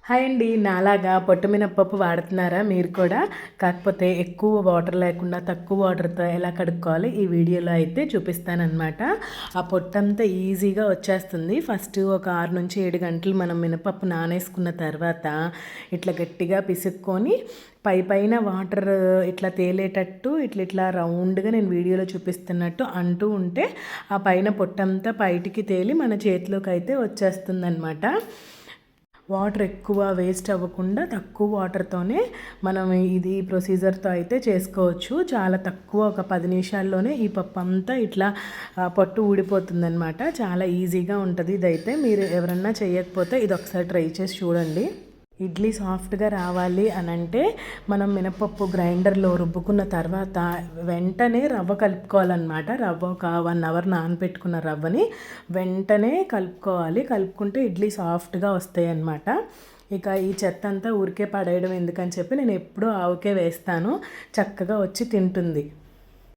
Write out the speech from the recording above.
Hi అండి. నాలాగా పొట్టు మినపప్పు వాడుతున్నారా మీరు కూడా? కాకపోతే ఎక్కువ వాటర్ లేకుండా తక్కువ వాటర్తో ఎలా కడుక్కోవాలి ఈ వీడియోలో అయితే చూపిస్తానన్నమాట. ఆ పొట్టంతా ఈజీగా వచ్చేస్తుంది. ఫస్ట్ ఒక 6 నుంచి 7 గంటలు మనం మినపప్పు నానేసుకున్న తర్వాత ఇట్లా గట్టిగా పిసుక్కొని పైన వాటర్ ఇట్లా తేలేటట్టు ఇట్లా రౌండ్గా నేను వీడియోలో చూపిస్తున్నట్టు అంటూ ఉంటే ఆ పైన పొట్టంతా బయటికి తేలి మన చేతిలోకి అయితే వచ్చేస్తుందన్నమాట. వాటర్ ఎక్కువ వేస్ట్ అవ్వకుండా తక్కువ వాటర్తోనే మనం ఇది ప్రొసీజర్తో అయితే చేసుకోవచ్చు. చాలా తక్కువ ఒక 10 నిమిషాల్లోనే ఈ పప్పు అంతా ఇట్లా పొట్టు ఊడిపోతుందన్నమాట. చాలా ఈజీగా ఉంటుంది. ఇదైతే మీరు ఎవరన్నా చేయకపోతే ఇది ఒకసారి ట్రై చేసి చూడండి. ఇడ్లీ సాఫ్ట్గా రావాలి అని అంటే మనం మినపప్పు గ్రైండర్లో రుబ్బుకున్న తర్వాత వెంటనే రవ్వ కలుపుకోవాలన్నమాట. రవ్వ ఒక 1 అవర్ నానబెట్టుకున్న రవ్వని వెంటనే కలుపుకోవాలి. కలుపుకుంటే ఇడ్లీ సాఫ్ట్గా వస్తాయి అన్నమాట. ఇక ఈ చెత్త అంతా ఊరికే పడేయడం ఎందుకని చెప్పి నేను ఎప్పుడూ ఆవుకే వేస్తాను. చక్కగా వచ్చి తింటుంది.